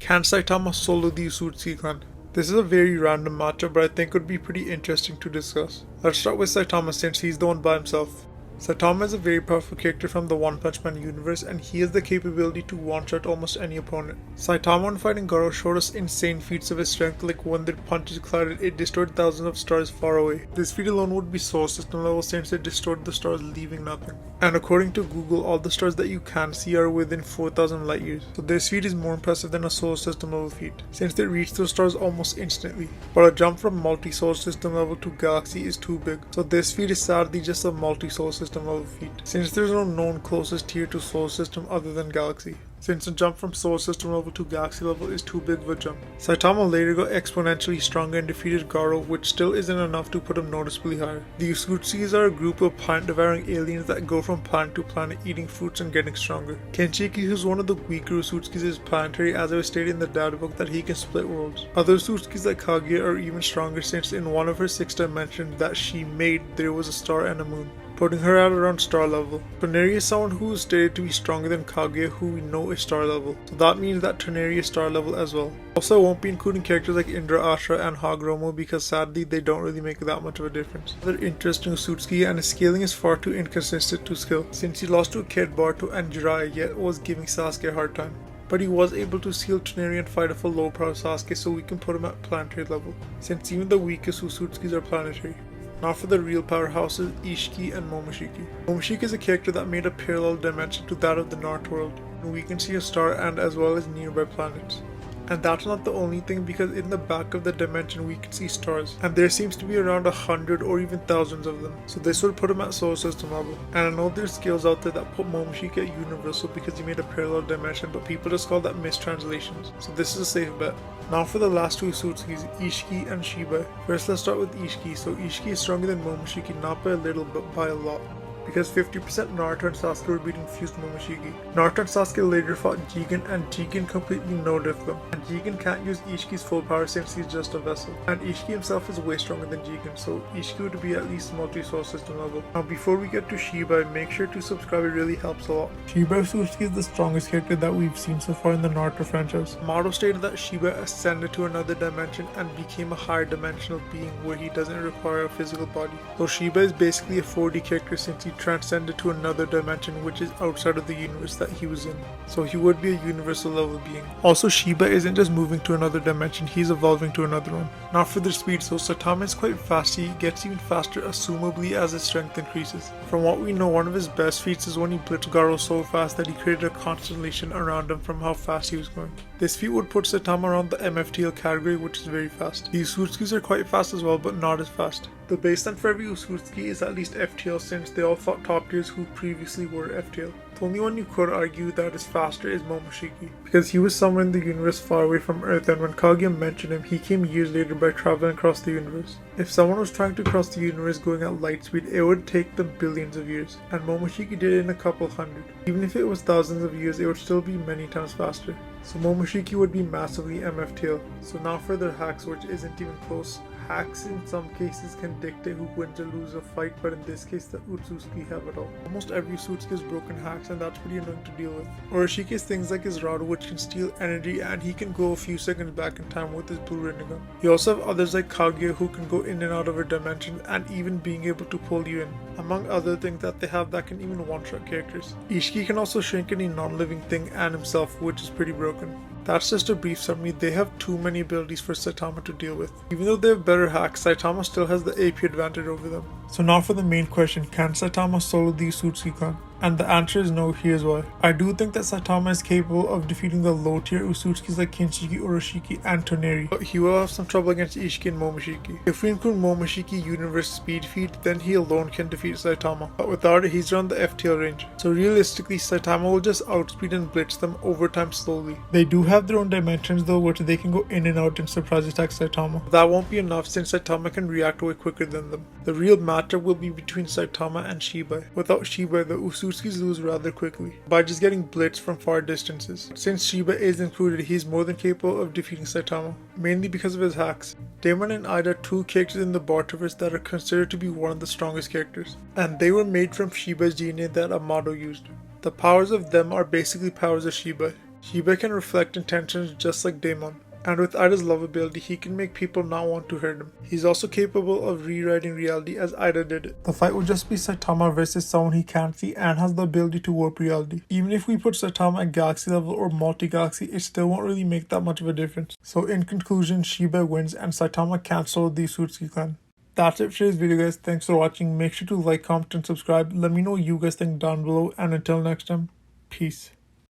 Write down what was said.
Can Saitama solo the Otsutsuki clan? This is a very random matchup, but I think would be pretty interesting to discuss. Let's start with Saitama since he's the one by himself. Saitama is a very powerful character from the One Punch Man universe, and he has the capability to one-shot almost any opponent. Saitama when fighting Garo showed us insane feats of his strength, like when their punches collided, it destroyed thousands of stars far away. This feat alone would be soul system level since it destroyed the stars leaving nothing. And according to Google, all the stars that you can see are within 4,000 light years. So this feat is more impressive than a solar system level feat, since they reach those stars almost instantly. But a jump from multi-solar system level to galaxy is too big, so this feat is sadly just a multi-solar system level feat, since there's no known closest tier to solar system other than galaxy. Since a jump from solar system level to galaxy level is too big of a jump. Saitama later got exponentially stronger and defeated Garo, which still isn't enough to put him noticeably higher. The Otsutsukis are a group of plant-devouring aliens that go from planet to planet eating fruits and getting stronger. Kenshiki, who's one of the weaker Otsutsukis, is planetary, as it was stated in the data book that he can split worlds. Other Otsutsukis like Kaguya are even stronger, since in one of her 6 dimensions that she made there was a star and a moon, putting her at around star level. Toneri is someone who is stated to be stronger than Kaguya, who we know is star level, so that means that Toneri is star level as well. Also, I won't be including characters like Indra, Ashra and Hagromo because sadly they don't really make that much of a difference. Another interesting Otsutsuki, and his scaling is far too inconsistent to skill, since he lost to Kid Barto and Jiraiya yet was giving Sasuke a hard time. But he was able to seal Toneri and fight off a low power Sasuke, so we can put him at planetary level, since even the weakest Otsutsukis are planetary. Now for the real powerhouses, Ishiki and Momoshiki. Momoshiki is a character that made a parallel dimension to that of the Naruto world, and we can see a star and as well as nearby planets. And that's not the only thing, because in the back of the dimension we can see stars, and there seems to be around 100 or even thousands of them, so this would put him at solar system level. And I know there's Skillz out there that put Momoshiki at universal because he made a parallel dimension, but people just call that mistranslations, so this is a safe bet. Now for the last two Otsutskis, Ishiki and Shibai. First let's start with Ishiki. So Ishiki is stronger than Momoshiki, not by a little but by a lot, because 50% Naruto and Sasuke were beating fused Momoshiki. Naruto and Sasuke later fought Jigen, and Jigen completely no-diffed them. And Jigen can't use Ishiki's full power since he's just a vessel. And Ishiki himself is way stronger than Jigen, so Ishiki would be at least multi-soul system level. Now before we get to Shibai, make sure to subscribe, it really helps a lot. Shibai Otsutsuki is the strongest character that we've seen so far in the Naruto franchise. Mado stated that Shibai ascended to another dimension and became a higher dimensional being where he doesn't require a physical body. So Shibai is basically a 4D character since he transcended to another dimension which is outside of the universe that he was in, so he would be a universal level being. Also, Shibai isn't just moving to another dimension, he's evolving to another one. Now for their speed, so Saitama is quite fast, he gets even faster assumably as his strength increases. From what we know, one of his best feats is when he blitzed Garo so fast that he created a constellation around him from how fast he was going. This feat would put Saitama around the MFTL category, which is very fast. The Otsutsukis are quite fast as well, but not as fast. The baseline for every Otsutsuki is at least FTL, since they all fought top tiers who previously were FTL. The only one you could argue that is faster is Momoshiki, because he was somewhere in the universe far away from Earth, and when Kaguya mentioned him, he came years later by traveling across the universe. If someone was trying to cross the universe going at light speed, it would take them billions of years, and Momoshiki did it in a couple hundred. Even if it was thousands of years, it would still be many times faster. So Momoshiki would be massively MFTL. So now for their hacks, which isn't even close. Hacks in some cases can dictate who wins or loses a fight, but in this case the Otsutsuki have it all. Almost every Otsutsuki has broken hacks, and that's pretty annoying to deal with. Orochimaru has things like his Rado, which can steal energy, and he can go a few seconds back in time with his blue Rinnegan. You also have others like Kaguya, who can go in and out of a dimension and even being able to pull you in, among other things that they have that can even one-shot characters. Ishiki can also shrink any non-living thing and himself, which is pretty broken. That's just a brief summary. They have too many abilities for Saitama to deal with. Even though they have better hacks, Saitama still has the AP advantage over them. So now for the main question, can Saitama solo the Otsutsuki clan? And the answer is no, here's why. I do think that Saitama is capable of defeating the low tier Otsutsukis like Kinshiki, Orochimaru, and Toneri, but he will have some trouble against Ishiki and Momoshiki. If we include Momoshiki universe speed feat, then he alone can defeat Saitama, but without it he's around the FTL range. So realistically, Saitama will just outspeed and blitz them over time slowly. They do have their own dimensions though, which they can go in and out and surprise attack Saitama. But that won't be enough since Saitama can react way quicker than them. The real matchup will be between Saitama and Shibai. Without Shibai, the Otsutskis lose rather quickly by just getting blitzed from far distances. Since Shibai is included, he is more than capable of defeating Saitama, mainly because of his hacks. Daemon and Ida are two characters in the Bartoverse that are considered to be one of the strongest characters, and they were made from Shibai's DNA that Amado used. The powers of them are basically powers of Shibai. Shiba can reflect intentions just like Daemon, and with Ida's love ability, he can make people not want to hurt him. He's also capable of rewriting reality as Ida did. The fight would just be Saitama versus someone he can't see and has the ability to warp reality. Even if we put Saitama at galaxy level or multi-galaxy, it still won't really make that much of a difference. So in conclusion, Shiba wins and Saitama can't solo the Otsutsuki clan. That's it for today's video, guys. Thanks for watching. Make sure to like, comment, and subscribe. Let me know what you guys think down below, and until next time, peace.